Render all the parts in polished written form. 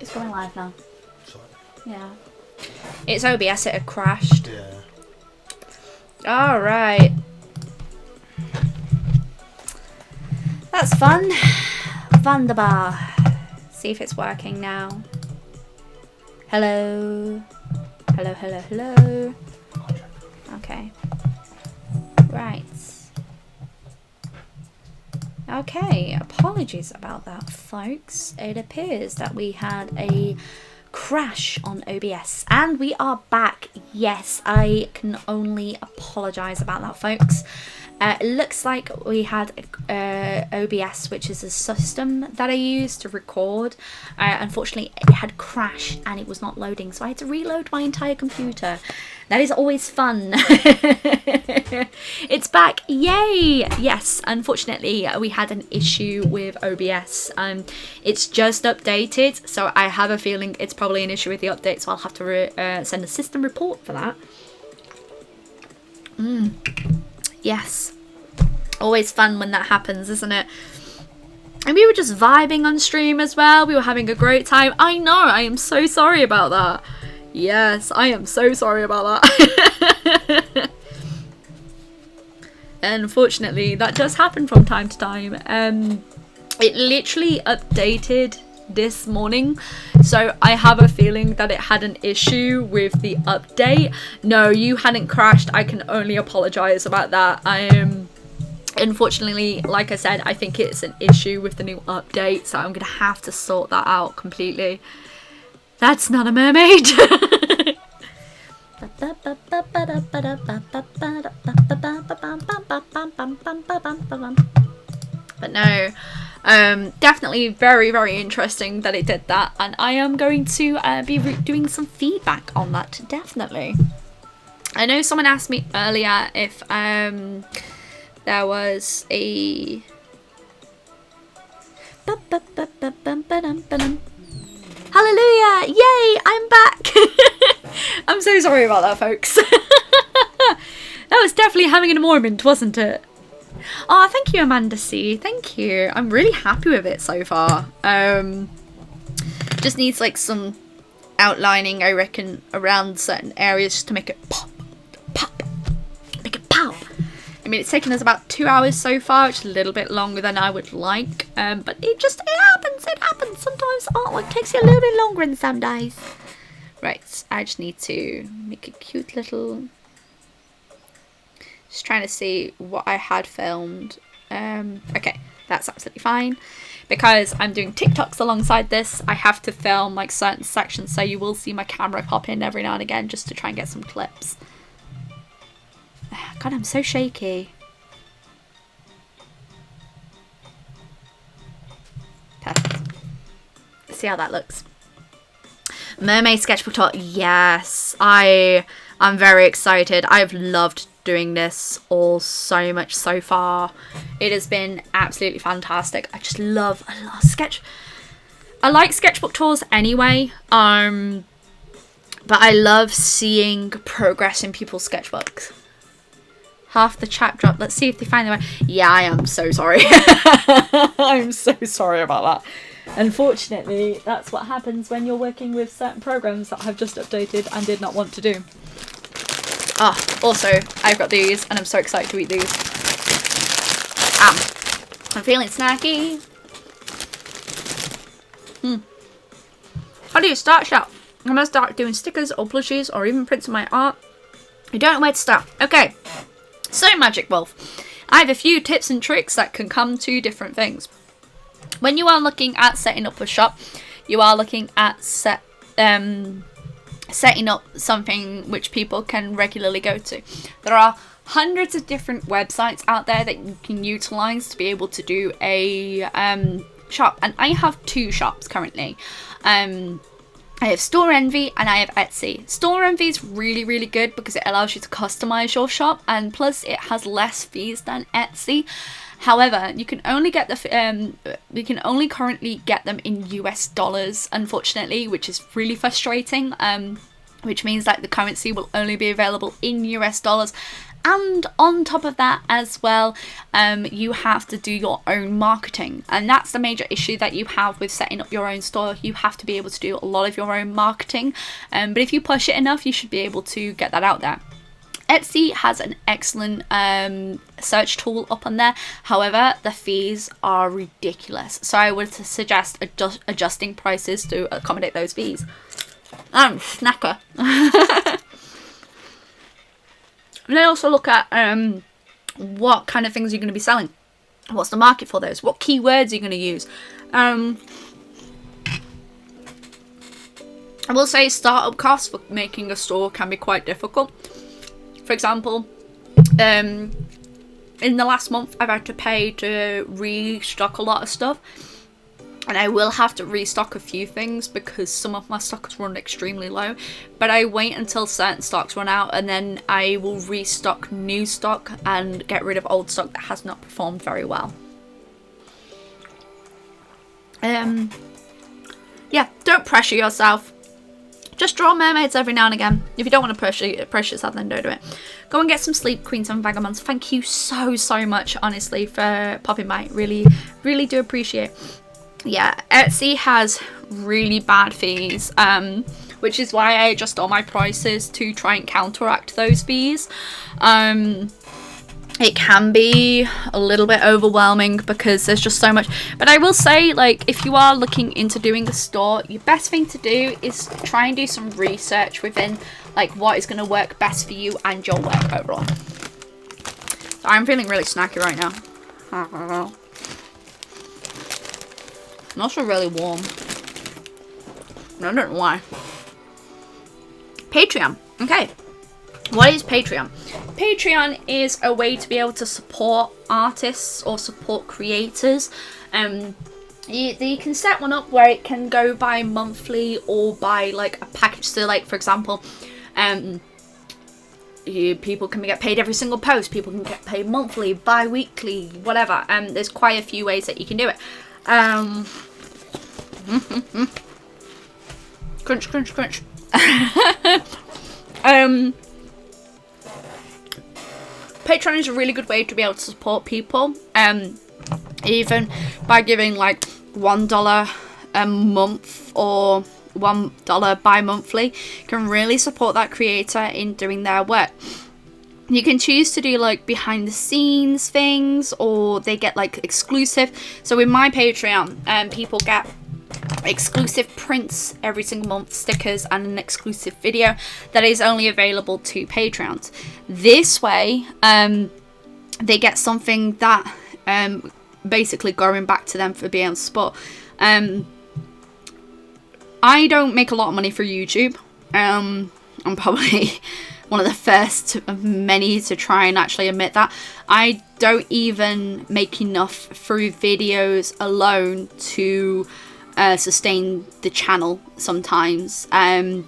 It's going live now. Sorry. Yeah. It's OBS, it had crashed. Yeah. Alright. That's fun. Wunderbar. See if it's working now. Hello. Hello, hello, hello. Okay. Right. Okay, apologies about that, folks. It appears that we had a crash on OBS and we are back. Yes, I can only apologise about that, folks. It looks like we had OBS, which is a system that I use to record. Unfortunately, it had crashed and it was not loading, so I had to reload my entire computer. That is always fun. It's back, yay! Yes, unfortunately, we had an issue with OBS. It's just updated, so I have a feeling it's probably an issue with the update, so I'll have to send a system report for that. Yes, always fun when that happens, isn't it? And we were just vibing on stream as well. We were having a great time. I know, I am so sorry about that. Yes, I am so sorry about that. Unfortunately, that does happen from time to time. It literally updated this morning, so I have a feeling that it had an issue with the update. No, you hadn't crashed. I can only apologize about that. Unfortunately, like I said, I think it's an issue with the new update, so I'm gonna have to sort that out completely. That's not a mermaid. But no, definitely very, very interesting that it did that, and I am going to be doing some feedback on that, definitely. I know someone asked me earlier if there was a hallelujah, yay, I'm back. I'm so sorry about that, folks. That was definitely having a moment, wasn't it? Oh, thank you, Amanda C. Thank you. I'm really happy with it so far. Just needs like some outlining, I reckon, around certain areas just to make it pop, pop, make it pop. I mean, it's taken us about 2 hours so far, which is a little bit longer than I would like. But it happens. It happens. Sometimes artwork takes you a little bit longer than some days. Right, I just need to make a cute little... Just trying to see what I had filmed. Okay, that's absolutely fine. Because I'm doing TikToks alongside this, I have to film like certain sections, so you will see my camera pop in every now and again just to try and get some clips. God, I'm so shaky. Perfect. Let's see how that looks. Mermay Sketchbook Tour. Yes, I'm very excited. I've loved doing this all so much so far. It has been absolutely fantastic. I love I like sketchbook tours anyway, but I love seeing progress in people's sketchbooks. Half the chat dropped. Let's see if they find the way. Yeah, I am so sorry. I'm so sorry about that. Unfortunately, that's what happens when you're working with certain programs that I've just updated and did not want to do. Ah, also, I've got these and I'm so excited to eat these. I'm feeling snacky. How do you start shop? I'm gonna start doing stickers or plushies or even printing my art. I don't know where to start. Okay, so Magic Wolf, I have a few tips and tricks that can come to different things. When you are looking at setting up a shop, you are looking at setting up something which people can regularly go to. There are hundreds of different websites out there that you can utilize to be able to do a shop, and I have 2 shops currently. I have Store Envy and I have Etsy. Store Envy is really, really good because it allows you to customize your shop, and plus it has less fees than Etsy. However, you can only get you can only currently get them in US dollars, unfortunately, which is really frustrating. Which means that the currency will only be available in US dollars, And on top of that as well, you have to do your own marketing. And that's the major issue that you have with setting up your own store. You have to be able to do a lot of your own marketing. But if you push it enough, you should be able to get that out there. Etsy has an excellent search tool up on there. However, the fees are ridiculous. So I would suggest adjusting prices to accommodate those fees. Snacker. And then also look at what kind of things you're going to be selling. What's the market for those? What keywords are you going to use? I will say startup costs for making a store can be quite difficult. For example, in the last month, I've had to pay to restock a lot of stuff. And I will have to restock a few things because some of my stock has run extremely low. But I wait until certain stocks run out, and then I will restock new stock and get rid of old stock that has not performed very well. Yeah, don't pressure yourself. Just draw mermaids every now and again. If you don't want to pressure yourself, then don't do it. Go and get some sleep, Queens and Vagabonds. Thank you so much, honestly, for popping by. Really, really do appreciate it. Yeah, Etsy has really bad fees, which is why I adjust all my prices to try and counteract those fees. It can be a little bit overwhelming because there's just so much. But I will say, like, if you are looking into doing a store, your best thing to do is try and do some research within, like, what is going to work best for you and your work overall. So I'm feeling really snacky right now. I don't know. I'm also really warm. I don't know why. Patreon. Okay. What is Patreon? Patreon is a way to be able to support artists or support creators. You can set one up where it can go by monthly or by like a package. So like, for example, people can get paid every single post. People can get paid monthly, bi-weekly, whatever. There's quite a few ways that you can do it. Crunch, crunch, crunch. Patreon is a really good way to be able to support people. Even by giving like $1 a month or $1 bi-monthly can really support that creator in doing their work. You can choose to do like behind the scenes things, or they get like exclusive. So with my Patreon, people get exclusive prints every single month, stickers, and an exclusive video that is only available to Patreons. This way, they get something that basically going back to them for being able to support. I don't make a lot of money for YouTube. I'm probably one of the first of many to try and actually admit that. I don't even make enough through videos alone to sustain the channel sometimes. I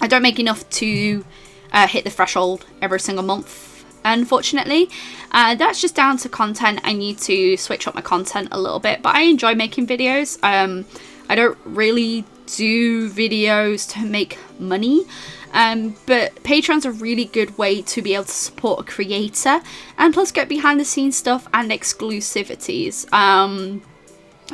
don't make enough to hit the threshold every single month, unfortunately. That's just down to content. I need to switch up my content a little bit, but I enjoy making videos. I don't really do videos to make money. But Patreon's a really good way to be able to support a creator and plus get behind the scenes stuff and exclusivities.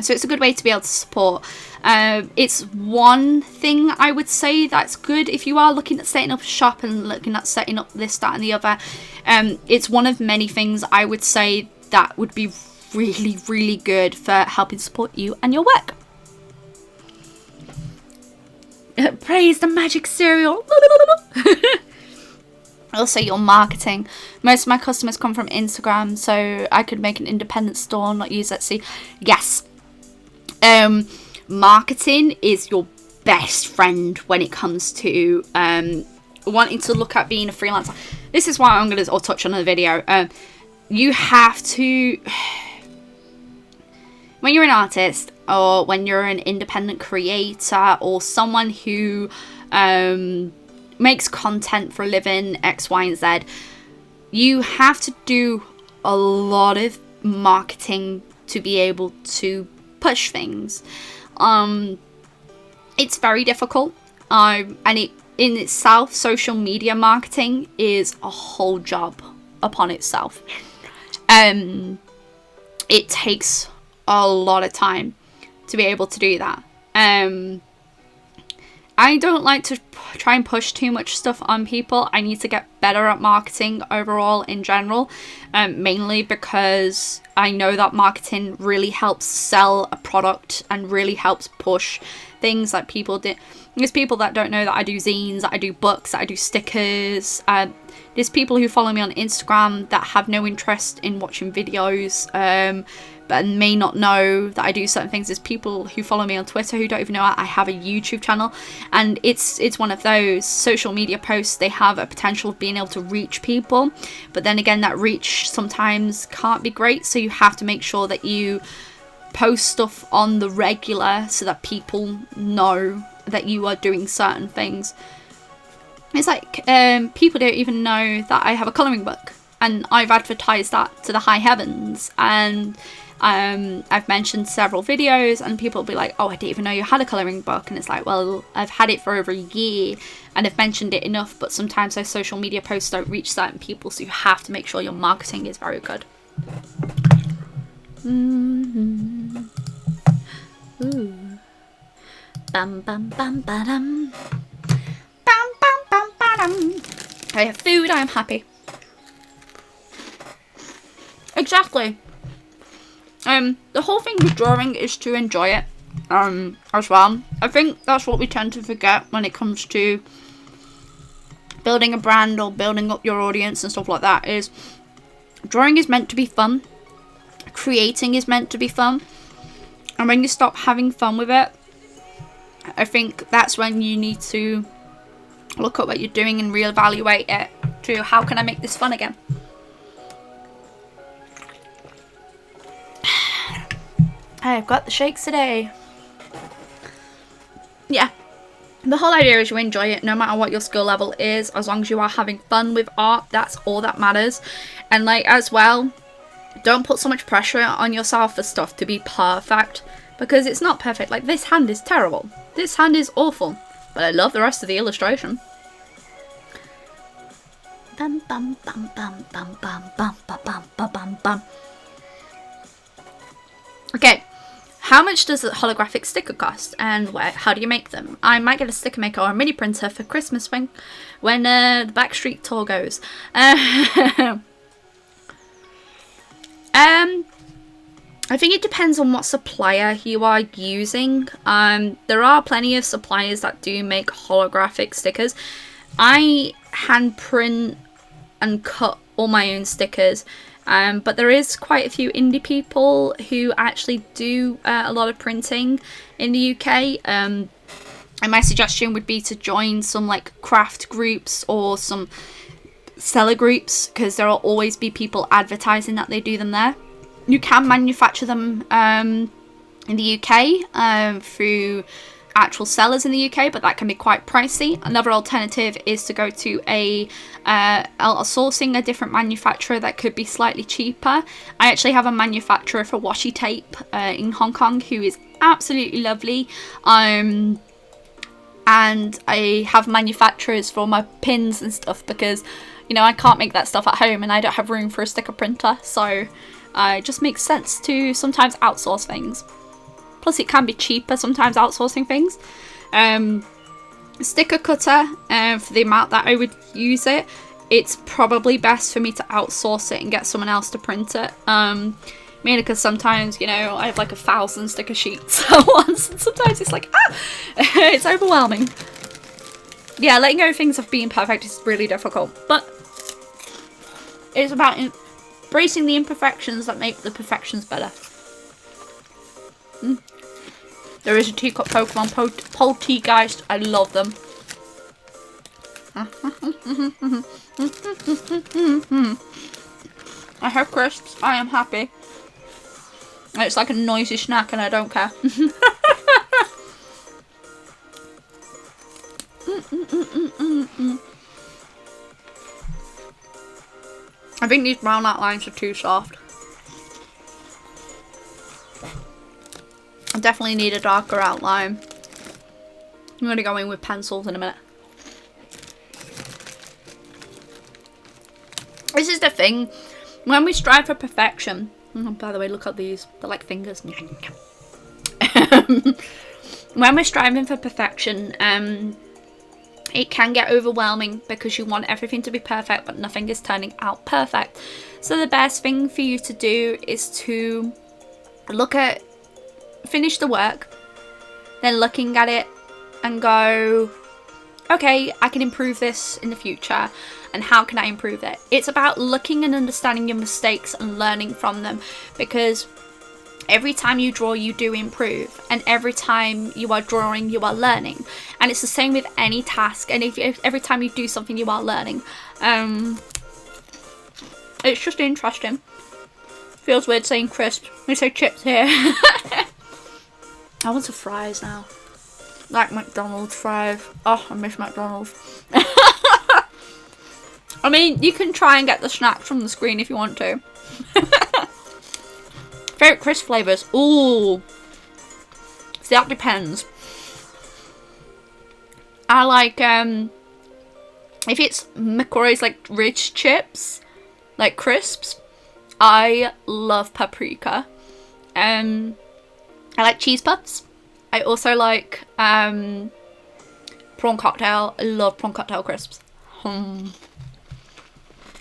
So it's a good way to be able to support. It's one thing I would say that's good if you are looking at setting up a shop and looking at setting up this, that and the other. It's one of many things I would say that would be really, really good for helping support you and your work. Praise the magic cereal. Also your marketing. Most of my customers come from Instagram, so I could make an independent store and not use Etsy. Yes. Marketing is your best friend when it comes to wanting to look at being a freelancer. This is why I'm going to touch on the video. You have to, when you're an artist or when you're an independent creator or someone who makes content for a living, X, Y, and Z, you have to do a lot of marketing to be able to push things. It's very difficult, and it in itself, social media marketing is a whole job upon itself. It takes a lot of time to be able to do that. I don't like to try and push too much stuff on people. I need to get better at marketing overall in general, mainly because I know that marketing really helps sell a product and really helps push things that people do. There's people that don't know that I do zines, that I do books, that I do stickers. There's people who follow me on Instagram that have no interest in watching videos, but may not know that I do certain things. There's people who follow me on Twitter who don't even know I have a YouTube channel, and it's one of those social media posts. They have a potential of being able to reach people, but then again, that reach sometimes can't be great, so you have to make sure that you post stuff on the regular so that people know that you are doing certain things. It's like people don't even know that I have a colouring book, and I've advertised that to the high heavens, and I've mentioned several videos, and people will be like, oh, I didn't even know you had a colouring book. And it's like, well, I've had it for over a year and I've mentioned it enough, but sometimes those social media posts don't reach certain people, so you have to make sure your marketing is very good. Mm-hmm. Ooh. Bam bam bam ba-dum. Bam bam bam ba-dum. I have food, I am happy. Exactly. The whole thing with drawing is to enjoy it, as well. I think that's what we tend to forget when it comes to building a brand or building up your audience and stuff like that, is drawing is meant to be fun. Creating is meant to be fun. And when you stop having fun with it, I think that's when you need to look at what you're doing and reevaluate it to, how can I make this fun again? I've got the shakes today. Yeah, the whole idea is you enjoy it no matter what your skill level is. As long as you are having fun with art, that's all that matters. And like, as well, don't put so much pressure on yourself for stuff to be perfect, because it's not perfect. Like, this hand is terrible, this hand is awful, but I love the rest of the illustration. Bum bum bum bum bum bum bum bum bum bum bum. Okay, how much does a holographic sticker cost, and how do you make them? I might get a sticker maker or a mini printer for Christmas when the Backstreet tour goes. I think it depends on what supplier you are using. There are plenty of suppliers that do make holographic stickers. I hand print and cut all my own stickers. But there is quite a few indie people who actually do a lot of printing in the UK. And my suggestion would be to join some like craft groups or some seller groups, because there will always be people advertising that they do them there. You can manufacture them in the UK through actual sellers in the UK, but that can be quite pricey. Another alternative is to go to sourcing a different manufacturer that could be slightly cheaper. I actually have a manufacturer for washi tape in Hong Kong who is absolutely lovely, and I have manufacturers for my pins and stuff, because you know I can't make that stuff at home and I don't have room for a sticker printer, so it just makes sense to sometimes outsource things. Plus, it can be cheaper sometimes outsourcing things. Sticker cutter, for the amount that I would use it, it's probably best for me to outsource it and get someone else to print it. Mainly because sometimes, you know, I have like 1,000 sticker sheets at once, and sometimes it's like, it's overwhelming. Yeah, letting go of things of being perfect is really difficult, but it's about embracing the imperfections that make the perfections better. There is a teacup Pokemon Poltegeist. I love them. I have crisps. I am happy. It's like a noisy snack and I don't care. I think these brown outlines are too soft. I definitely need a darker outline. I'm going to go in with pencils in a minute. This is the thing. When we strive for perfection... Oh, by the way, look at these. They're like fingers. When we're striving for perfection, it can get overwhelming because you want everything to be perfect, but nothing is turning out perfect. So the best thing for you to do is to finish the work, then looking at it and go, okay, I can improve this in the future, and how can I improve it? It's about looking and understanding your mistakes and learning from them, because every time you draw, you do improve, and every time you are drawing, you are learning. And it's the same with any task, and if every time you do something, you are learning. It's just interesting. Feels weird saying crisp. We say chips here. I want some fries now. Like McDonald's fries. Oh, I miss McDonald's. I mean, you can try and get the snacks from the screen if you want to. Favourite crisp flavours? Ooh. See, that depends. I like, if it's McCoy's like rich chips, like crisps, I love paprika. I like cheese puffs. I also like prawn cocktail. I love prawn cocktail crisps.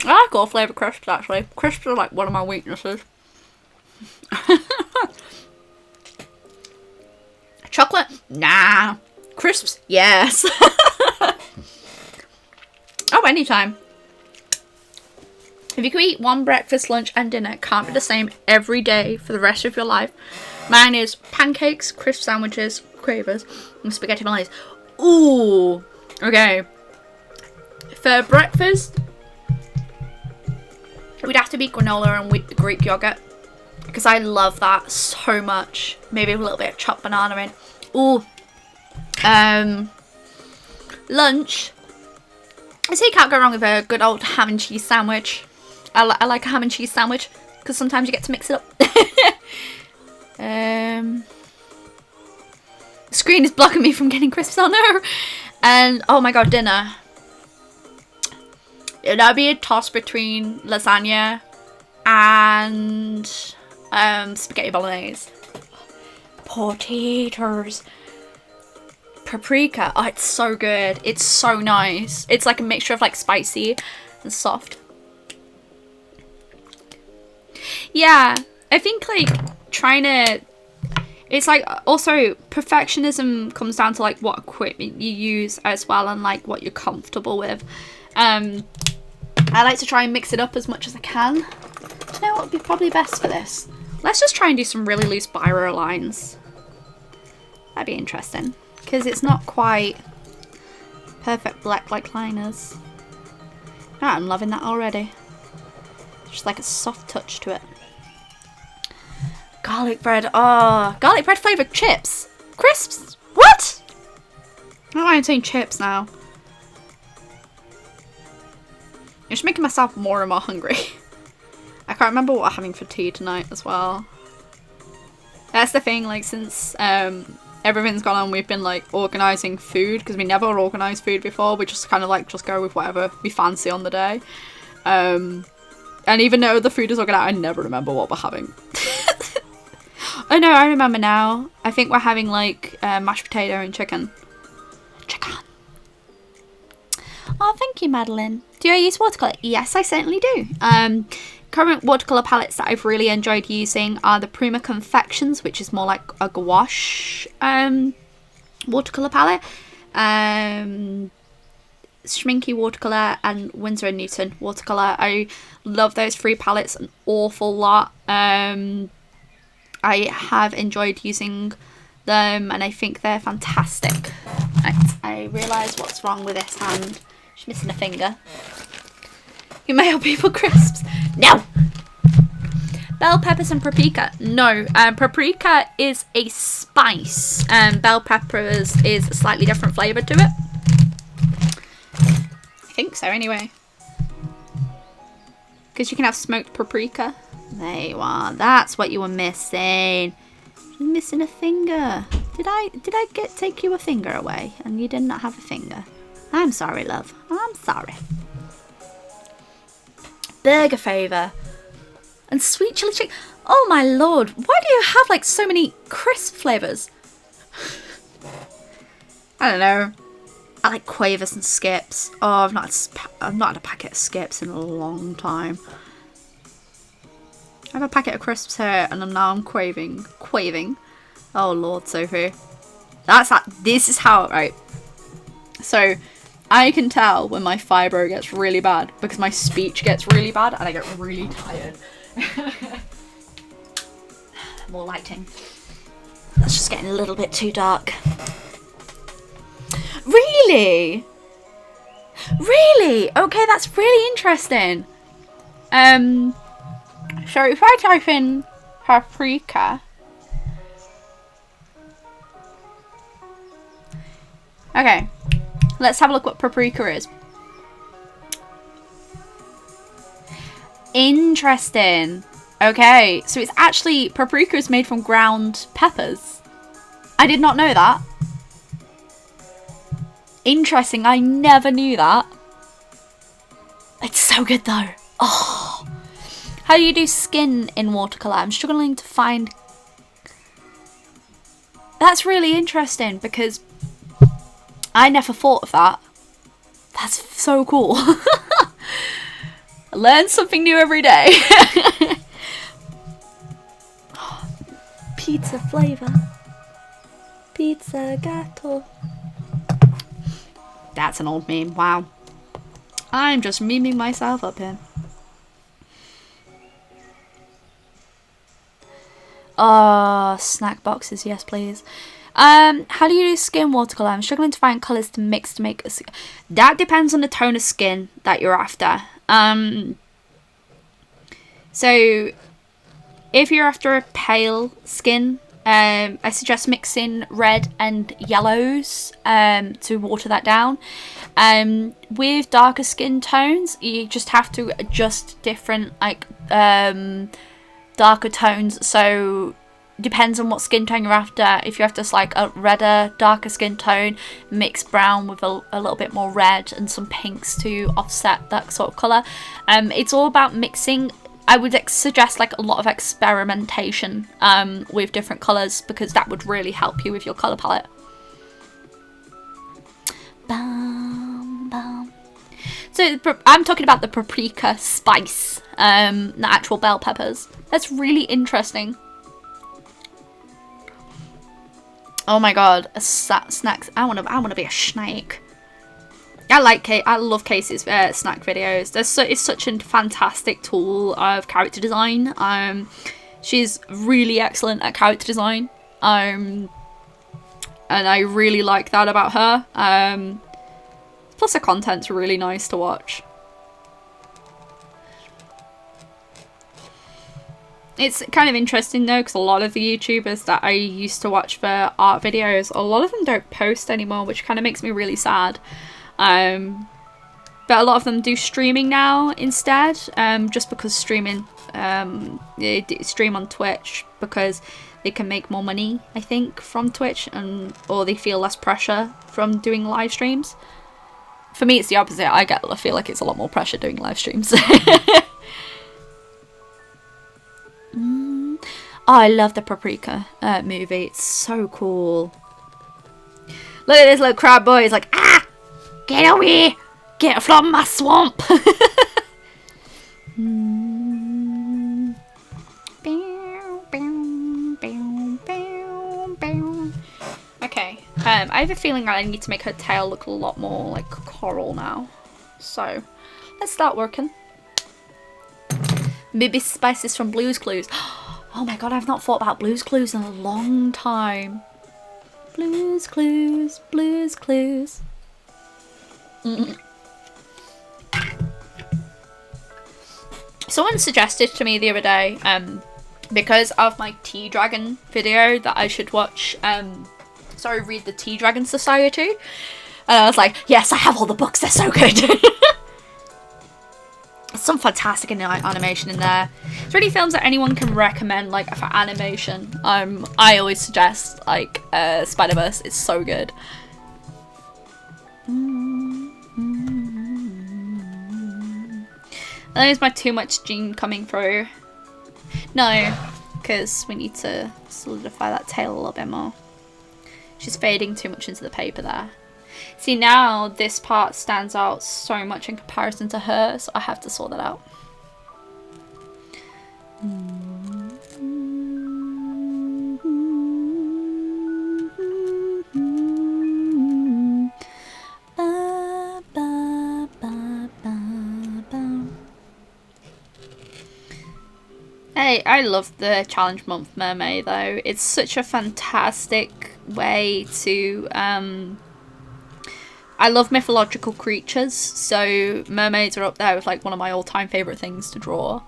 I like all flavour crisps actually. Crisps are like one of my weaknesses. Chocolate? Nah. Crisps? Yes. Oh, anytime. If you could eat one breakfast, lunch and dinner, it can't be the same every day for the rest of your life. Mine is pancakes, crisp sandwiches, quavers, and spaghetti bolognese. Ooh. Okay. For breakfast, we'd have to be granola and Greek yogurt, because I love that so much. Maybe a little bit of chopped banana in. Ooh. Lunch. I say you can't go wrong with a good old ham and cheese sandwich. I like a ham and cheese sandwich because sometimes you get to mix it up. The screen is blocking me from getting crisps on there. And oh my god, dinner. That'd be a toss between lasagna and spaghetti bolognese. Potatoes. Paprika. Oh, it's so good. It's so nice. It's like a mixture of like spicy and soft. Yeah, I think like trying to... It's like also perfectionism comes down to like what equipment you use as well, and like what you're comfortable with. I like to try and mix it up as much as I can. Do you know what would be probably best for this? Let's just try and do some really loose biro lines. That'd be interesting. Because it's not quite perfect black like liners. Oh, I'm loving that already. Just like a soft touch to it. Garlic bread. Oh, garlic bread flavoured chips. Crisps. What? I don't know why I'm saying chips now. I'm just making myself more and more hungry. I can't remember what I'm having for tea tonight as well. That's the thing, like since everything's gone on, we've been like organising food, because we never organised food before. We just kind of like just go with whatever we fancy on the day. And even though the food is organised, I never remember what we're having. Oh no, I remember now. I think we're having like mashed potato and chicken. Chicken. Oh, thank you, Madeline. Do I use watercolour? Yes, I certainly do. Current watercolour palettes that I've really enjoyed using are the Prima Confections, which is more like a gouache watercolour palette. Schminky watercolour and Winsor & Newton watercolour. I love those three palettes an awful lot. I have enjoyed using them and I think they're fantastic. Right, I realise what's wrong with this hand. She's missing a finger. You may have people crisps. No! Bell peppers and paprika. No, paprika is a spice. Bell peppers is a slightly different flavour to it. I think so anyway. Because you can have smoked paprika. There you are. That's what you were missing. You're missing a finger. Did I take you a finger away and you did not have a finger? I'm sorry, love. I'm sorry. burger flavour. And sweet chili chicken. Oh my lord, why do you have like so many crisp flavours? I don't know. I like Quavers and Skips. Oh, I've not had a packet of Skips in a long time. I have a packet of crisps here, and now I'm quaving. Oh lord, Sophie. This is how, right? So, I can tell when my fibro gets really bad because my speech gets really bad and I get really tired. More lighting. That's just getting a little bit too dark. Really? Really? Okay, that's really interesting. So if I type in paprika. Okay. Let's have a look what paprika is. Interesting. Okay, so it's actually, paprika is made from ground peppers. I did not know that. Interesting, I never knew that. It's so good though. Oh. How do you do skin in watercolour? I'm struggling to find... That's really interesting because I never thought of that. That's so cool. I learn something new every day. Pizza flavour. Pizza gatto. That's an old meme. Wow. I'm just memeing myself up here. Oh, snack boxes. Yes, please. How do you do skin watercolour? I'm struggling to find colours to mix to make a... That depends on the tone of skin that you're after. So, if you're after a pale skin, I suggest mixing red and yellows to water that down. With darker skin tones, you just have to adjust different, like, darker tones. So, depends on what skin tone you're after. If you're after like a redder, darker skin tone, mix brown with a little bit more red and some pinks to offset that sort of colour. It's all about mixing. I would suggest like a lot of experimentation with different colours because that would really help you with your colour palette. Bam, bam. So I'm talking about the paprika spice, the actual bell peppers. That's really interesting. Oh my god, snacks. I wanna be a snake. I love Casey's snack videos. It's such a fantastic tool of character design. She's really excellent at character design. And I really like that about her. Plus her content's really nice to watch. It's kind of interesting though, because a lot of the YouTubers that I used to watch for art videos, a lot of them don't post anymore, which kind of makes me really sad. But a lot of them do streaming now instead, just because streaming, they stream on Twitch because they can make more money, I think, from Twitch, or they feel less pressure from doing live streams. For me, it's the opposite. I feel like it's a lot more pressure doing live streams. Oh, I love the Paprika movie. It's so cool. Look at this little crab boy. He's like, ah! Get away! Get from my swamp! Okay. I have a feeling that I need to make her tail look a lot more like coral now. So, let's start working. Maybe spices from Blue's Clues. Oh my god, I've not thought about Blue's Clues in a long time. Blue's Clues, Blue's Clues. Someone suggested to me the other day, because of my Tea Dragon video, that I should watch, read the Tea Dragon Society. And I was like, yes, I have all the books, they're so good. Some fantastic animation in there. Is there any films that anyone can recommend, like, for animation? I always suggest, like, Spider-Verse. It's so good. Is my too much gene coming through? No, because we need to solidify that tail a little bit more. She's fading too much into the paper there. See, now this part stands out so much in comparison to her, so I have to sort that out. Hey, I love the challenge month Mermay though. It's such a fantastic way to I love mythological creatures, so mermaids are up there with like one of my all-time favourite things to draw.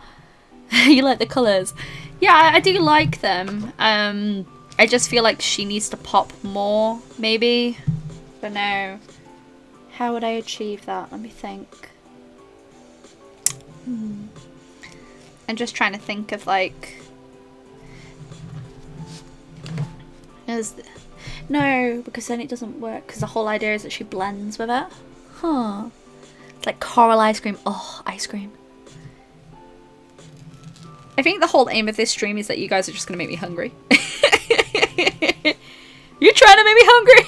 You like the colours? Yeah, I do like them. I just feel like she needs to pop more, maybe. But no. How would I achieve that? Let me think. I'm just trying to think of like... No, because then it doesn't work, because the whole idea is that she blends with it. Huh. It's like coral ice cream. Oh, ice cream. I think the whole aim of this stream is that you guys are just going to make me hungry. You're trying to make me hungry?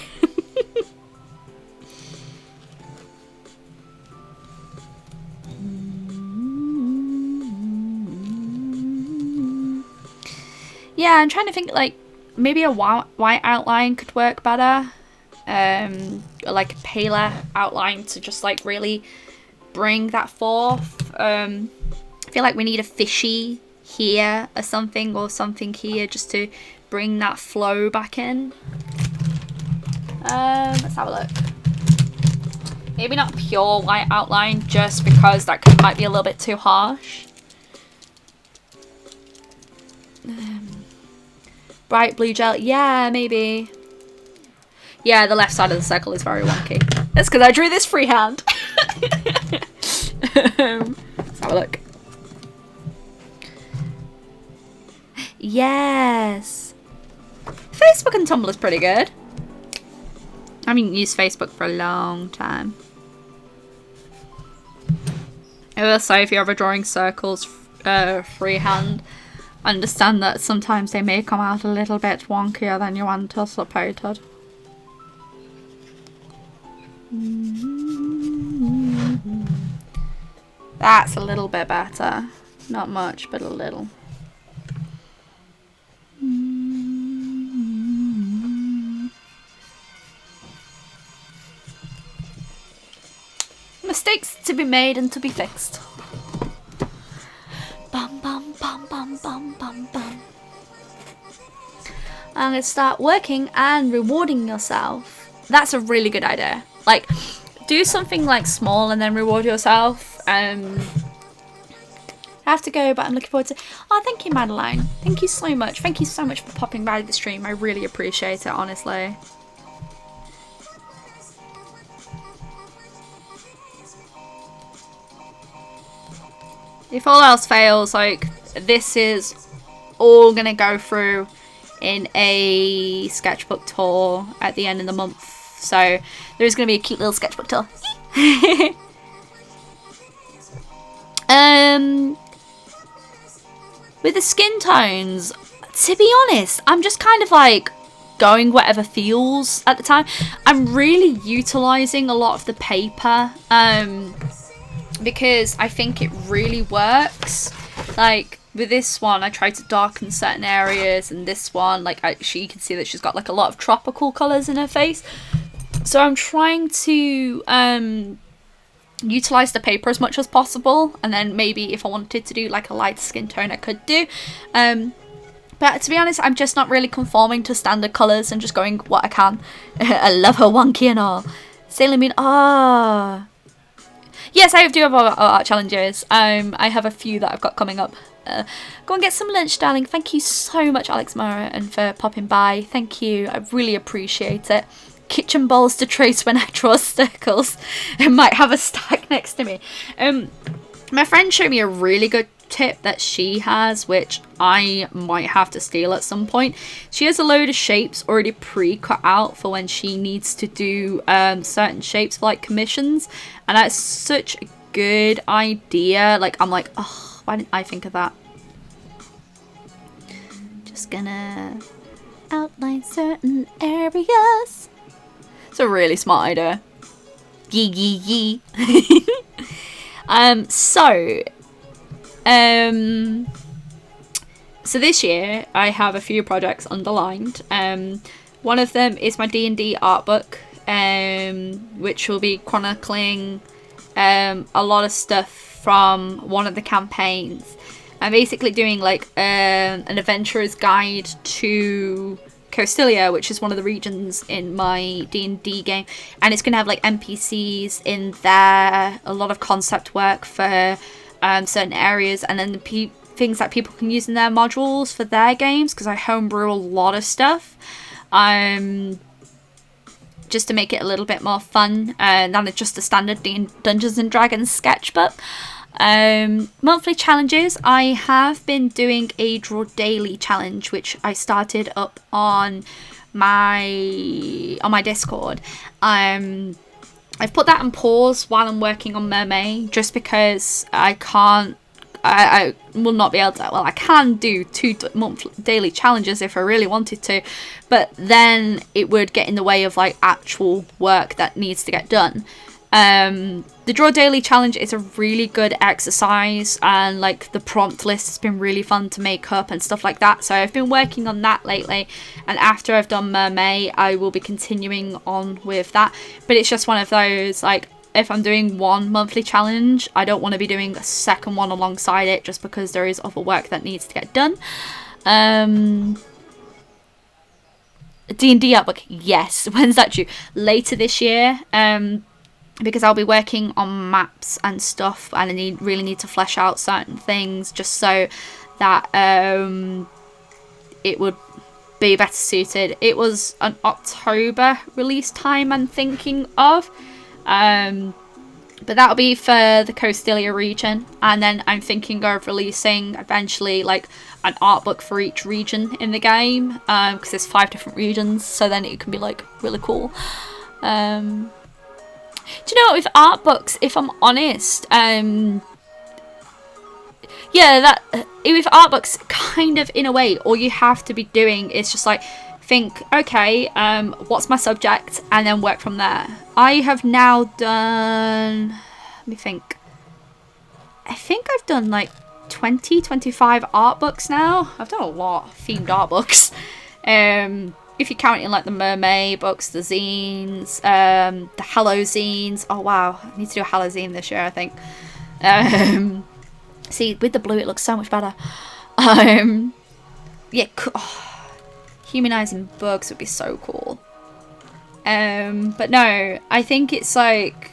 Yeah, I'm trying to think like maybe a white outline could work better. Or like a paler outline to just like really bring that forth. I feel like we need a fishy here or something here just to bring that flow back in. Let's have a look. Maybe not pure white outline, just because that might be a little bit too harsh. Bright blue gel, yeah, maybe. Yeah, the left side of the circle is very wonky. That's because I drew this freehand. Let's have a look. Yes. Facebook and Tumblr's pretty good. I haven't used Facebook for a long time. I will say, if you're ever drawing circles freehand, understand that sometimes they may come out a little bit wonkier than you anticipated. That's a little bit better. Not much, but a little. Mistakes to be made and to be fixed. Bum bum bum bum bum bum bum. I'm gonna start working and rewarding yourself. That's a really good idea. Like, do something like small and then reward yourself. I have to go, but I'm looking forward to... Oh, thank you, Madeline. Thank you so much. Thank you so much for popping by the stream. I really appreciate it, honestly. If all else fails, like, this is all gonna go through in a sketchbook tour at the end of the month. So there's gonna be a cute little sketchbook tour. With the skin tones, to be honest, I'm just kind of like going whatever feels at the time. I'm really utilizing a lot of the paper because I think it really works. Like with this one, I tried to darken certain areas, and this one, like you can see that she's got like a lot of tropical colors in her face. So I'm trying to utilize the paper as much as possible, and then maybe if I wanted to do like a light skin tone, I could do. But to be honest, I'm just not really conforming to standard colors and just going what I can. I love her wonky and all. Sailor Moon, yes, I do have art challenges. I have a few that I've got coming up. Go and get some lunch, darling. Thank you so much, Alex Mara, and for popping by. Thank you. I really appreciate it. Kitchen bowls to trace when I draw circles. I might have a stack next to me. My friend showed me a really good tip that she has, which I might have to steal at some point. She has a load of shapes already pre-cut out for when she needs to do certain shapes for like commissions, and that's such a good idea. Like, I'm like, oh, why didn't I think of that? Just gonna outline certain areas. It's a really smart idea. Yee yee yee. So this year I have a few projects underlined. One of them is my D&D art book, which will be chronicling a lot of stuff from one of the campaigns. I'm basically doing like an adventurer's guide to Costilia, which is one of the regions in my D&D game, and it's going to have like NPCs in there, a lot of concept work for certain areas, and then the things that people can use in their modules for their games, because I homebrew a lot of stuff just to make it a little bit more fun than just a standard Dungeons and Dragons sketchbook. Monthly challenges. I have been doing a draw daily challenge, which I started up on my Discord. I've put that on pause while I'm working on Mermay, just because I will not be able to. Well, I can do 2 daily challenges if I really wanted to, but then it would get in the way of like actual work that needs to get done. The Draw Daily Challenge is a really good exercise, and like the prompt list has been really fun to make up and stuff like that. So I've been working on that lately, and after I've done Mermay, I will be continuing on with that. But it's just one of those, like, if I'm doing one monthly challenge, I don't want to be doing a second one alongside it, just because there is other work that needs to get done. D&D art book, yes. When's that due? Later this year. Because I'll be working on maps and stuff, and I really need to flesh out certain things just so that it would be better suited. It was an October release time I'm thinking of, but that'll be for the Costilia region, and then I'm thinking of releasing eventually like an art book for each region in the game, because there's 5 different regions, so then it can be like really cool. Do you know what, with art books, if I'm honest, with art books, kind of in a way, all you have to be doing is just like think, okay, what's my subject, and then work from there. I have now done, let me think, I think I've done like 25 art books now. I've done a lot of themed art books. If you're counting like the Mermay books, the zines, the Hallow zines. Oh wow, I need to do a Hallow zine this year, I think. See, with the blue it looks so much better. Humanizing books would be so cool. But no, I think it's like,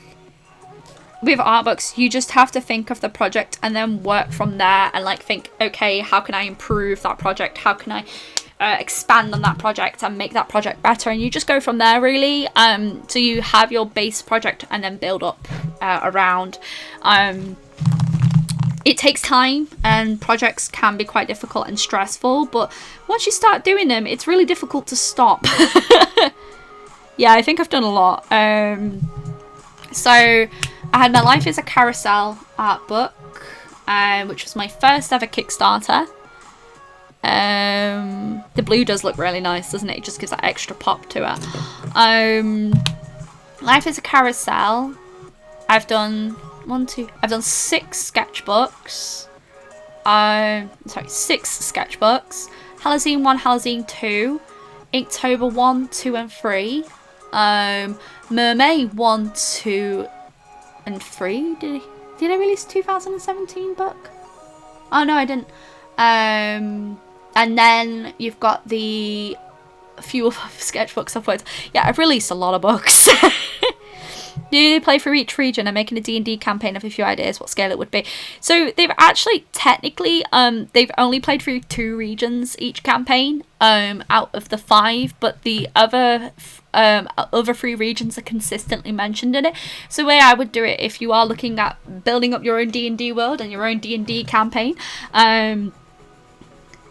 with art books, you just have to think of the project and then work from there, and like think, okay, how can I improve that project? How can I expand on that project and make that project better? And you just go from there, really. So you have your base project and then build up around. It takes time, and projects can be quite difficult and stressful, but once you start doing them, it's really difficult to stop. Yeah, I think I've done a lot. So I had My Life is a Carousel art book, which was my first ever Kickstarter. The blue does look really nice, doesn't it? It just gives that extra pop to it. Life is a Carousel. I've done 6 sketchbooks. 6 sketchbooks. Halloween 1, Halloween 2, Inktober 1, 2 and 3. Mermay 1, 2 and 3. Did I release a 2017 book? Oh no, I didn't. And then you've got the few of sketchbooks upwards. Yeah, I've released a lot of books. You play for each region and making a D&D campaign of a few ideas what scale it would be. So they've actually technically they've only played through 2 regions each campaign out of the 5, but the other 3 regions are consistently mentioned in it. So the way I would do it, if you are looking at building up your own D&D world and your own D&D campaign,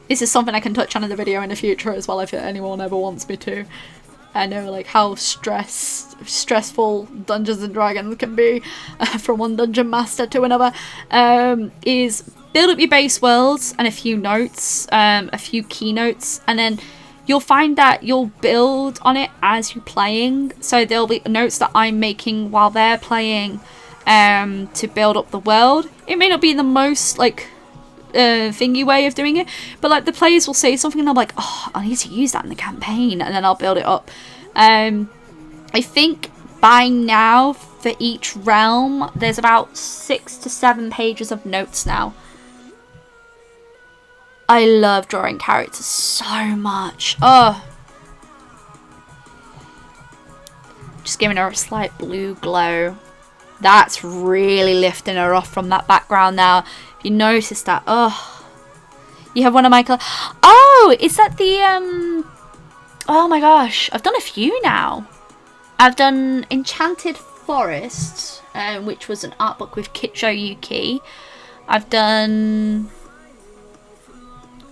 this is something I can touch on in the video in the future as well if anyone ever wants me to. I know like how stressful Dungeons and Dragons can be from one dungeon master to another, is build up your base worlds and a few notes, a few keynotes, and then you'll find that you'll build on it as you're playing. So there'll be notes that I'm making while they're playing to build up the world. It may not be the most like thingy way of doing it, but like the players will say something and I'm like, oh, I need to use that in the campaign, and then I'll build it up. I think by now for each realm there's about 6 to 7 pages of notes now. I love drawing characters so much. Oh, just giving her a slight blue glow. That's really lifting her off from that background now. If you notice that, oh, you have one of my oh, is that the oh my gosh, I've done a few now. I've done Enchanted Forest, which was an art book with Kicho Yuki. I've done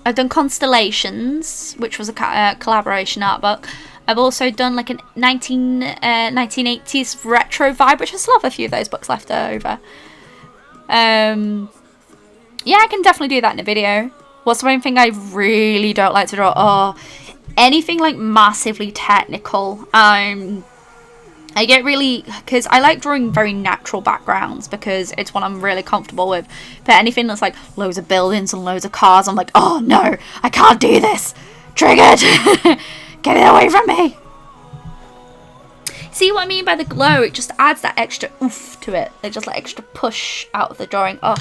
Constellations, which was a collaboration art book. I've also done like a 1980s retro vibe, which I still have a few of those books left over. Yeah, I can definitely do that in a video. What's the one thing I really don't like to draw? Oh, anything like massively technical. I get really, because I like drawing very natural backgrounds because it's what I'm really comfortable with. But anything that's like loads of buildings and loads of cars, I'm like, oh no, I can't do this. Triggered. Get it away from me. See what I mean by the glow? It just adds that extra oof to it. It just like extra push out of the drawing. Ugh.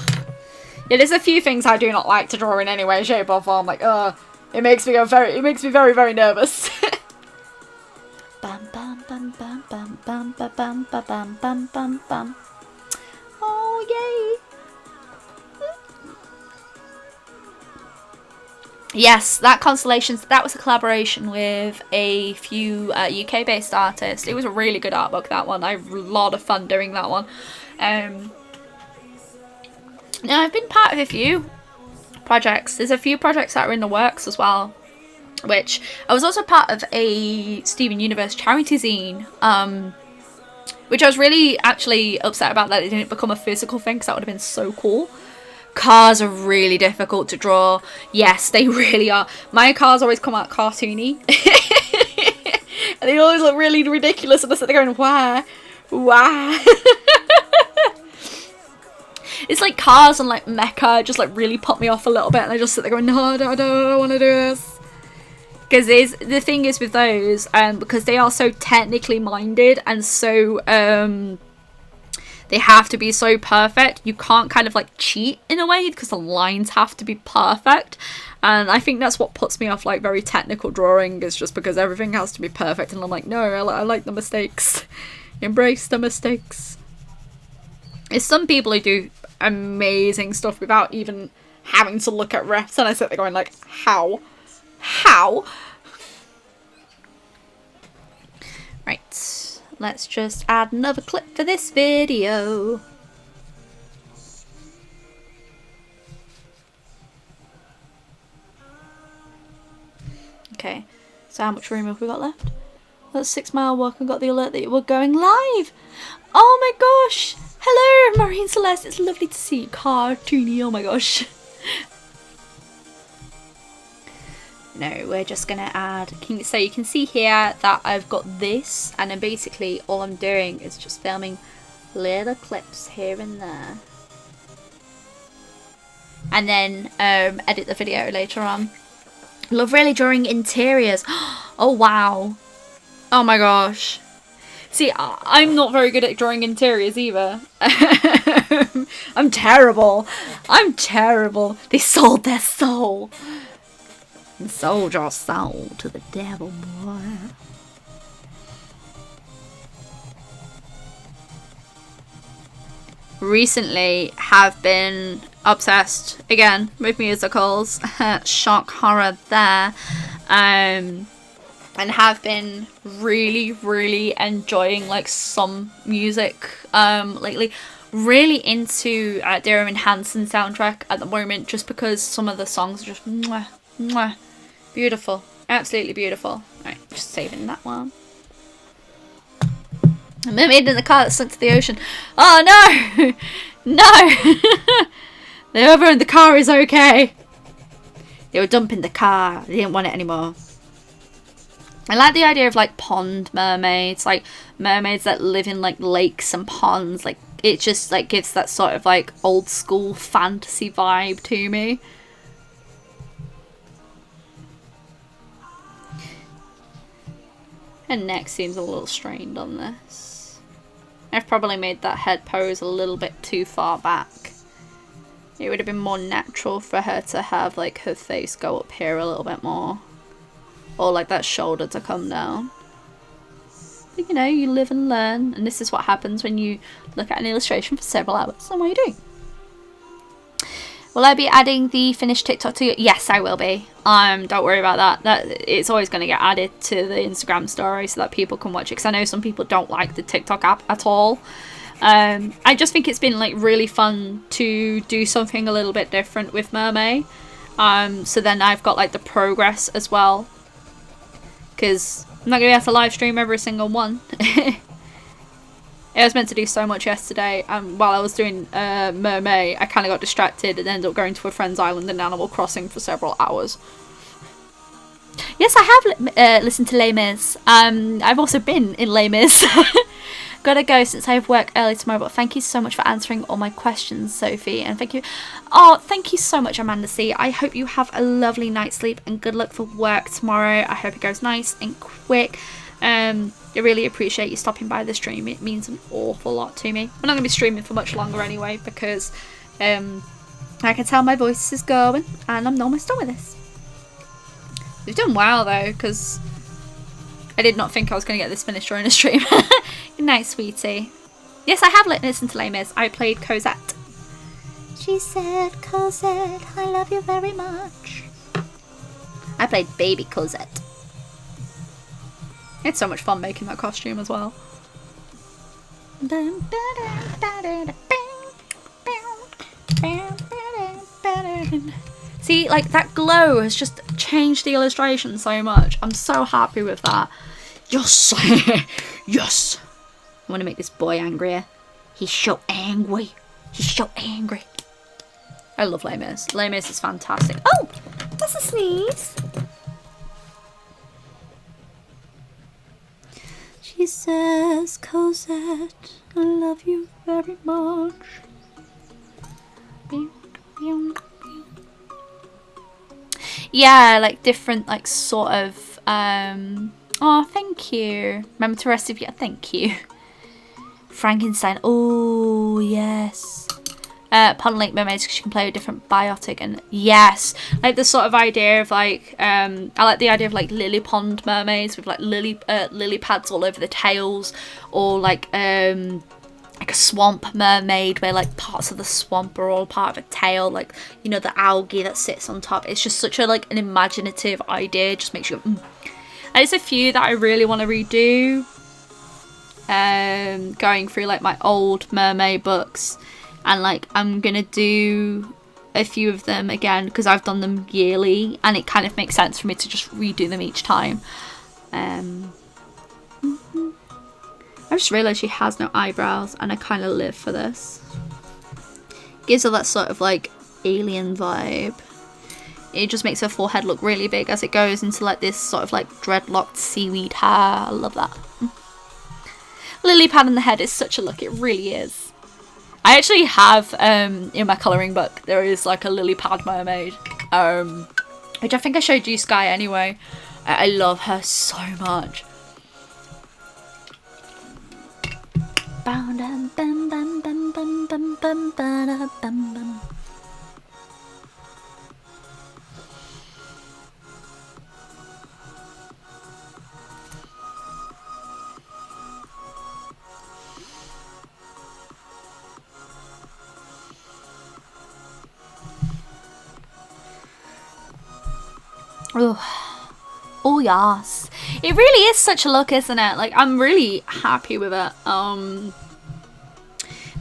Yeah, there's a few things I do not like to draw in any way, shape or form. Like, it makes me very, very nervous. Bum bum bum bum bum bum bum bum bum bum bum bum. Oh yay! Yes, that Constellations, that was a collaboration with a few UK-based artists. It was a really good art book, that one. I had a lot of fun doing that one. Now, I've been part of a few projects. There's a few projects that are in the works as well, which I was also part of a Steven Universe charity zine, which I was really actually upset about that it didn't become a physical thing, because that would have been so cool. Cars are really difficult to draw. Yes, they really are. My cars always come out cartoony. And they always look really ridiculous, and I sit there going, why? It's like cars and like mecha just like really put me off a little bit, and I just sit there going, no, I don't want to do this. Because the thing is with those, because they are so technically minded and so they have to be so perfect, you can't kind of like cheat in a way, because the lines have to be perfect. And I think that's what puts me off like very technical drawing, is just because everything has to be perfect, and I'm like, no, I like the mistakes. Embrace the mistakes. There's some people who do amazing stuff without even having to look at refs, and I sit there going like, how? Right, let's just add another clip for this video. Okay, so how much room have we got left? That's 6 mile walk and got the alert that we're going live. Oh my gosh! Hello, Marine Celeste. It's lovely to see you. Cartoony. Oh my gosh. No, we're just gonna add. So you can see here that I've got this, and then basically all I'm doing is just filming little clips here and there, and then edit the video later on. Love really drawing interiors. Oh wow. Oh my gosh. See, I'm not very good at drawing interiors either. I'm terrible. They sold their soul. And sold your soul to the devil, boy. Recently have been obsessed again with musicals. Shock horror there. And have been really enjoying like some music lately. Really into Dear Evan Hansen soundtrack at the moment, just because some of the songs are just mwah, mwah, beautiful, absolutely beautiful. Right, just saving that one. A mermaid in the car that sunk to the ocean. Oh no! No! Whoever in the car is okay. They were dumping the car. They didn't want it anymore. I like the idea of like pond mermaids, like mermaids that live in like lakes and ponds. Like it just like gives that sort of like old school fantasy vibe to me. Her neck seems a little strained on this. I've probably made that head pose a little bit too far back. It would have been more natural for her to have like her face go up here a little bit more. Or like that shoulder to come down. But you know, you live and learn, and this is what happens when you look at an illustration for several hours. And what are you doing? Will I be adding the finished TikTok to you? Yes, I will be. Don't worry about that. It's always going to get added to the Instagram story so that people can watch it. Because I know some people don't like the TikTok app at all. I just think it's been like really fun to do something a little bit different with Mermay. So then I've got like the progress as well. Because I'm not going to be able to live stream every single one. I was meant to do so much yesterday, and while I was doing Mermay, I kind of got distracted and ended up going to a friend's island in Animal Crossing for several hours. Yes, I have listened to Les Mis. I've also been in Les Mis. Gotta go since I have work early tomorrow, but thank you so much for answering all my questions, Sophie, and thank you so much, Amanda C. I hope you have a lovely night's sleep and good luck for work tomorrow. I hope it goes nice and quick. I really appreciate you stopping by the stream. It means an awful lot to me. I'm not going to be streaming for much longer anyway, because I can tell my voice is going and I'm almost done with this. We've done well though, because I did not think I was going to get this finished during a stream. Good night, sweetie. Yes, I have listened to Les Mis. I played Cosette. She said, Cosette, I love you very much. I played baby Cosette. It's so much fun making that costume as well. See, like that glow has just changed the illustration so much. I'm so happy with that. Yes! Yes! I want to make this boy angrier. He's so angry. He's so angry. I love Les Mis. Les Mis is fantastic. Oh! That's a sneeze. She says, Cosette, I love you very much. Yeah, like different, like sort of, oh, thank you. Remember to rest of you. Thank you. Frankenstein. Oh, yes. Pond Lake Mermaids, because you can play with different biotic, and yes, like the sort of idea of like I like the idea of like lily pond mermaids with like lily pads all over the tails, or like a swamp mermaid where like parts of the swamp are all part of a tail, like, you know, the algae that sits on top. It's just such a like an imaginative idea. It just makes you And there's a few that I really want to redo, going through like my old mermaid books. And like I'm gonna do a few of them again because I've done them yearly, and it kind of makes sense for me to just redo them each time. I just realised she has no eyebrows, and I kind of live for this. Gives her that sort of like alien vibe. It just makes her forehead look really big as it goes into like this sort of like dreadlocked seaweed hair. I love that. Lily pad on the head is such a look. It really is. I actually have, in my colouring book, there is like a lily pad mermaid, which I think I showed you, Sky, anyway. I love her so much. Oh yes, it really is such a look, isn't it? Like, I'm really happy with it. I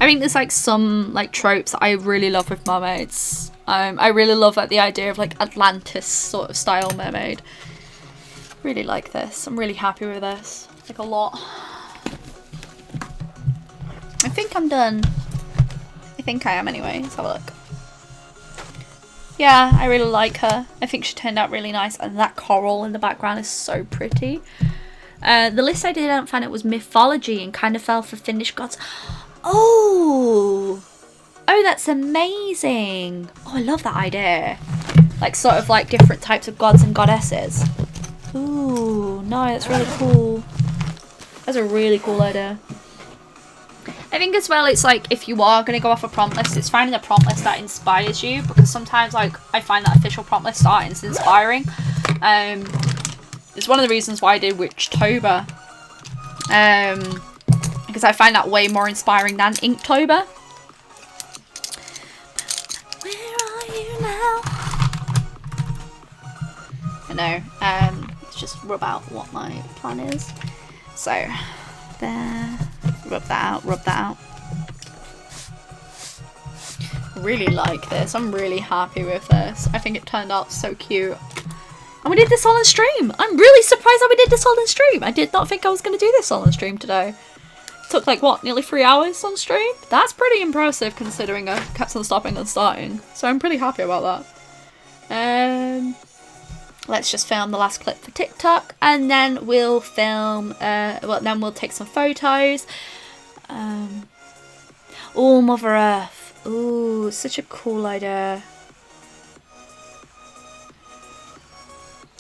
think there's like some like tropes that I really love with mermaids. I really love like the idea of like Atlantis sort of style mermaid. Really like this. I'm really happy with this, like a lot. think I'm done. I think I am anyway. Let's have a look. Yeah, I really like her. I think she turned out really nice, and that coral in the background is so pretty. The list I did out find it was mythology and kind of fell for Finnish gods. Oh, that's amazing. Oh, I love that idea. Like sort of like different types of gods and goddesses. Ooh, no, that's really cool. That's a really cool idea. I think as well, it's like if you are going to go off a prompt list, it's finding a prompt list that inspires you, because sometimes like I find that official prompt lists aren't inspiring. It's one of the reasons why I did Witchtober, because I find that way more inspiring than Inktober. Where are you now? I know. Let's just rub out what my plan is. So there. Rub that out. Really like this. I'm really happy with this. I think it turned out so cute. And we did this all on stream. I'm really surprised that we did this all on stream. I did not think I was going to do this all on stream today. It took like, what, nearly 3 hours on stream? That's pretty impressive considering I kept on stopping and starting. So I'm pretty happy about that. Let's just film the last clip for TikTok, and then we'll film, then we'll take some photos. Oh, Mother Earth. Ooh, such a cool idea.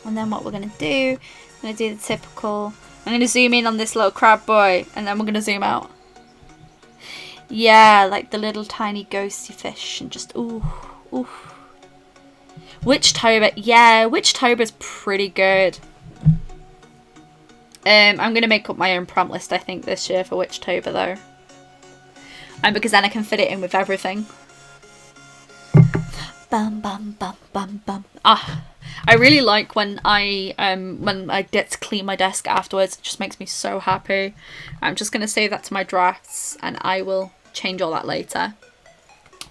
And then what we're going to do, I'm going to do the typical, I'm going to zoom in on this little crab boy, and then we're going to zoom out. Yeah, like the little tiny ghosty fish, and just, ooh. Witchtober, yeah, Witchtober's pretty good. I'm going to make up my own prompt list, I think, this year for Witchtober, though. Because then I can fit it in with everything. Bum, bum, bum, bum, bum. I really like when I get to clean my desk afterwards. It just makes me so happy. I'm just going to save that to my drafts, and I will change all that later.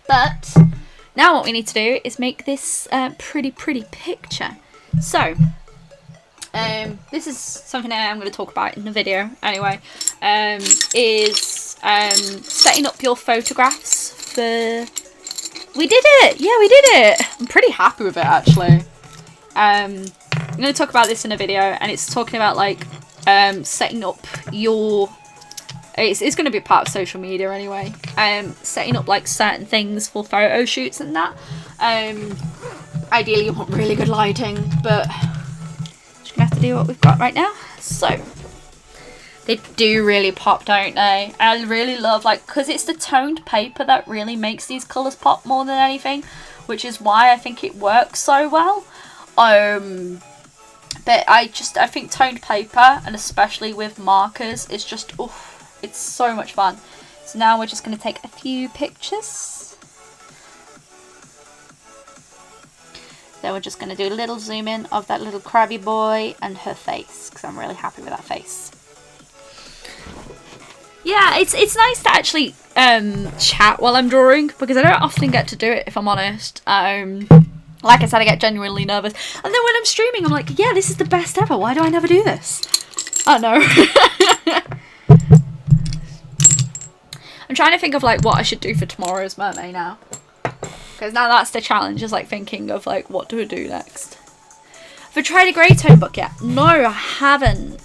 But now what we need to do is make this pretty picture. So, this is something that I'm going to talk about in the video anyway, is setting up your photographs for... We did it! Yeah, we did it! I'm pretty happy with it, actually. I'm going to talk about this in a video, and it's talking about, like, setting up your... It's going to be part of social media anyway. Setting up, like, certain things for photo shoots and that. Ideally, you want really good lighting, but... just going to have to do what we've got right now. So... They do really pop, don't they? I really love, like, because it's the toned paper that really makes these colours pop more than anything, which is why I think it works so well. But I think toned paper, and especially with markers, is just, oof, it's so much fun. So now we're just going to take a few pictures. Then we're just going to do a little zoom in of that little crabby boy and her face, because I'm really happy with that face. Yeah, it's nice to actually chat while I'm drawing, because I don't often get to do it, if I'm honest. Like I said, I get genuinely nervous. And then when I'm streaming, I'm like, yeah, this is the best ever. Why do I never do this? I know. I'm trying to think of, like, what I should do for tomorrow's Mermay now. Because now that's the challenge, is, like, thinking of, like, what do I do next? Have I tried a grey tone book yet? No, I haven't.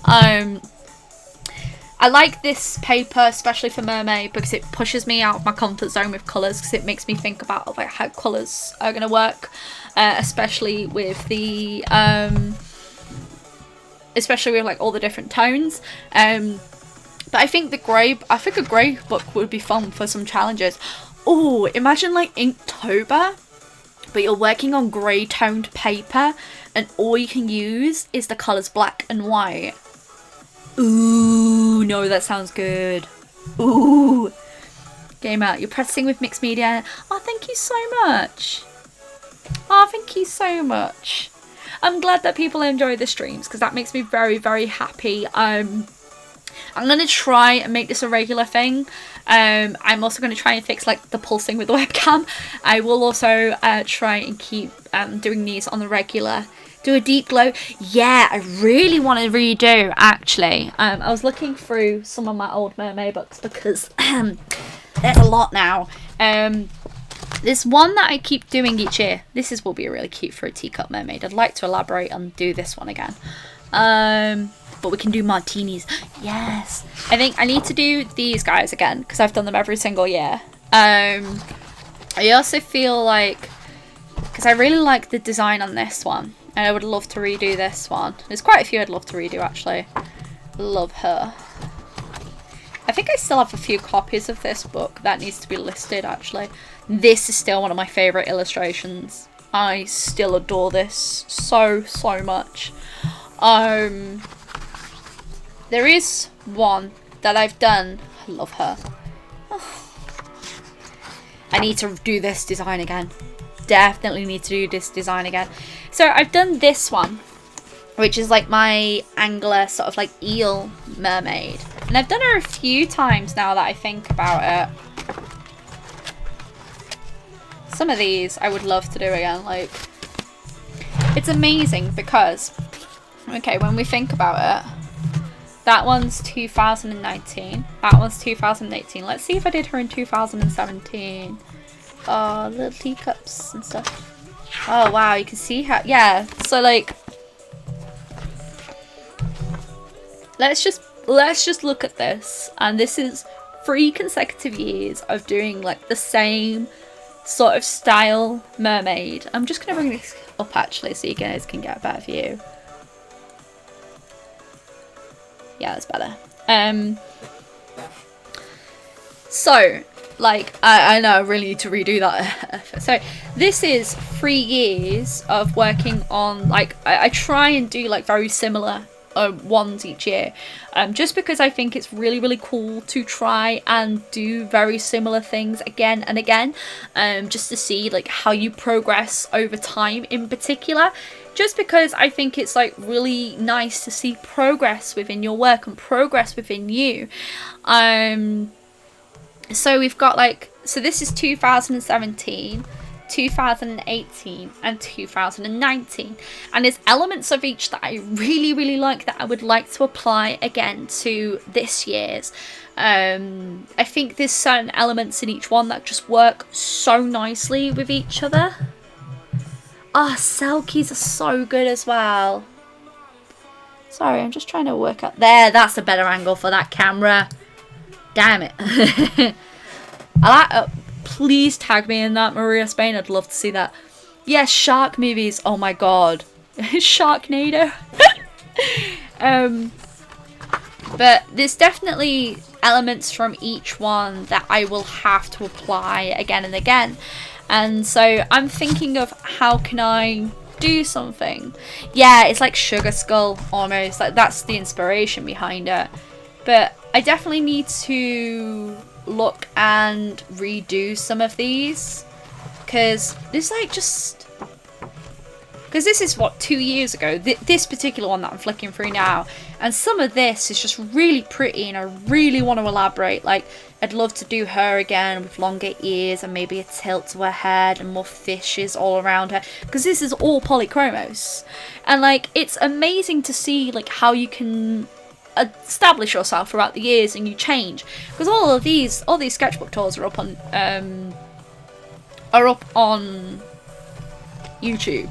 I like this paper, especially for Mermay, because it pushes me out of my comfort zone with colours, because it makes me think about, like, how colours are going to work, especially with the, like, all the different tones. But I think a grey book would be fun for some challenges. Oh, imagine, like, Inktober, but you're working on grey toned paper, and all you can use is the colours black and white. Ooh, no, that sounds good. Ooh. Game out. You're practicing with mixed media. Oh, thank you so much. Oh, thank you so much. I'm glad that people enjoy the streams, because that makes me very, very happy. I'm going to try and make this a regular thing. I'm also going to try and fix, like, the pulsing with the webcam. I will also try and keep doing these on the regular. Do a deep glow. Yeah, I really want to redo, actually. I was looking through some of my old Mermay books, because there's a lot now. There's one that I keep doing each year. Will be really cute for a teacup mermaid. I'd like to elaborate and do this one again. But we can do martinis. Yes. I think I need to do these guys again because I've done them every single year. I also feel like, because I really like the design on this one, and I would love to redo this one. There's quite a few I'd love to redo, actually. Love her. I think I still have a few copies of this book that needs to be listed, actually. This is still one of my favourite illustrations. I still adore this so much. There is one that I've done. I love her. Oh. I need to do this design again. Definitely need to do this design again. So I've done this one, which is like my angler sort of like eel mermaid. And I've done her a few times now that I think about it. Some of these I would love to do again. Like, it's amazing because, okay, when we think about it, that one's 2019. That one's 2018. Let's see if I did her in 2017. Oh, little teacups and stuff. Oh, wow. You can see how... Yeah. So, like... Let's just look at this. And this is 3 consecutive years of doing, like, the same sort of style mermaid. I'm just going to bring this up, actually, so you guys can get a better view. Yeah, that's better. So, like, I know I really need to redo that. So, this is 3 years of working on, like, I try and do, like, very similar ones each year. Just because I think it's really cool to try and do very similar things again and again. Just to see, like, how you progress over time in particular. Just because I think it's, like, really nice to see progress within your work and progress within you. So we've got, like, so this is 2017, 2018 and 2019. And there's elements of each that I really like that I would like to apply again to this year's. I think there's certain elements in each one that just work so nicely with each other. Ah, oh, Selkies are so good as well. Sorry, I'm just trying to work out. There, that's a better angle for that camera. Damn it. I like. Please tag me in that, Maria Spain. I'd love to see that. Yes, shark movies. Oh my god. Sharknado. But there's definitely elements from each one that I will have to apply again and again. And so I'm thinking of how can I do something. Yeah, it's like Sugar Skull almost. Like, that's the inspiration behind it. But I definitely need to look and redo some of these. Because there's like just... Because this is, what, 2 years ago? This particular one that I'm flicking through now. And some of this is just really pretty and I really want to elaborate. Like, I'd love to do her again with longer ears and maybe a tilt to her head and more fishes all around her. Because this is all polychromos. And, like, it's amazing to see, like, how you can establish yourself throughout the years and you change. Because all these sketchbook tours are up on YouTube.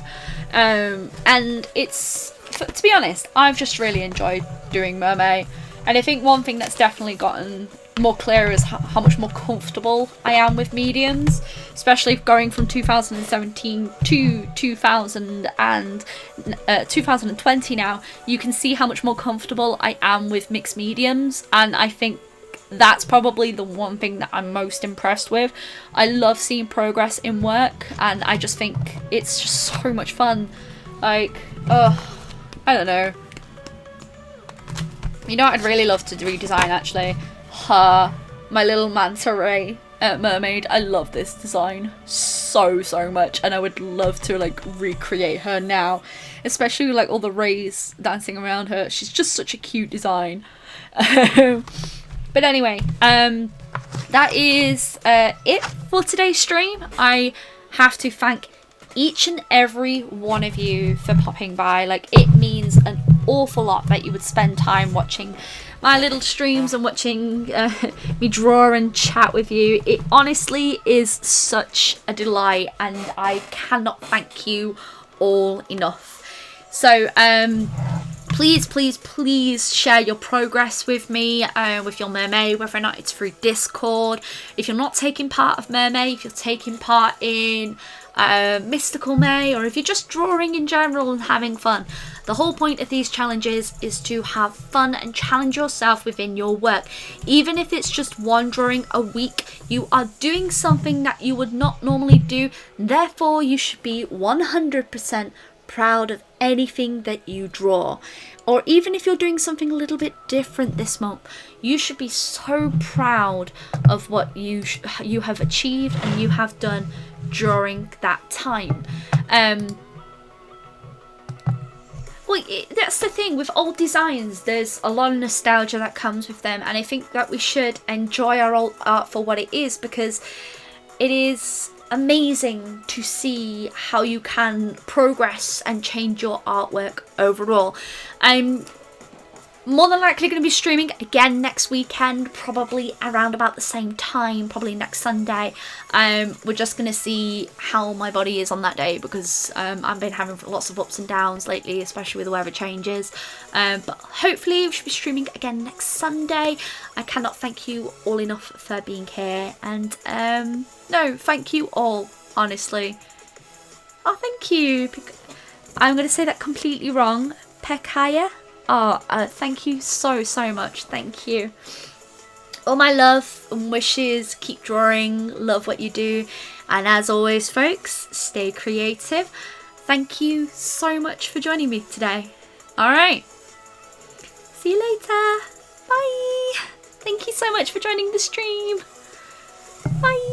And it's, to be honest, I've just really enjoyed doing Mermay, and I think one thing that's definitely gotten more clear is how much more comfortable I am with mediums, especially going from 2017 to 2020 now. You can see how much more comfortable I am with mixed mediums, and I think that's probably the one thing that I'm most impressed with. I love seeing progress in work, and I just think it's just so much fun. Like, I don't know. You know what I'd really love to redesign, actually? My little manta ray mermaid. I love this design so much, and I would love to, like, recreate her now, especially with, like, all the rays dancing around her. She's just such a cute design. But anyway, that is it for today's stream. I have to thank each and every one of you for popping by. Like, it means an awful lot that you would spend time watching my little streams and watching me draw and chat with you. It honestly is such a delight, and I cannot thank you all enough. So please share your progress with me, with your Mermay, whether or not it's through Discord. If you're not taking part of Mermay, if you're taking part in Mystical May, or if you're just drawing in general and having fun. The whole point of these challenges is to have fun and challenge yourself within your work. Even if it's just one drawing a week, you are doing something that you would not normally do. Therefore, you should be 100% proud of anything that you draw. Or even if you're doing something a little bit different this month, you should be so proud of what you have achieved and you have done during that time. Well, that's the thing with old designs, there's a lot of nostalgia that comes with them, and I think that we should enjoy our old art for what it is, because it is amazing to see how you can progress and change your artwork overall. I'm more than likely going to be streaming again next weekend, probably around about the same time, probably next Sunday. We're just going to see how my body is on that day, because I've been having lots of ups and downs lately, especially with the weather changes. But hopefully we should be streaming again next Sunday. I cannot thank you all enough for being here, and no, thank you all, honestly. Oh, thank you. I'm going to say that completely wrong. Pekaya. Oh, thank you so much. Thank you. All my love and wishes. Keep drawing. Love what you do. And as always, folks, stay creative. Thank you so much for joining me today. All right. See you later. Bye. Thank you so much for joining the stream. Bye.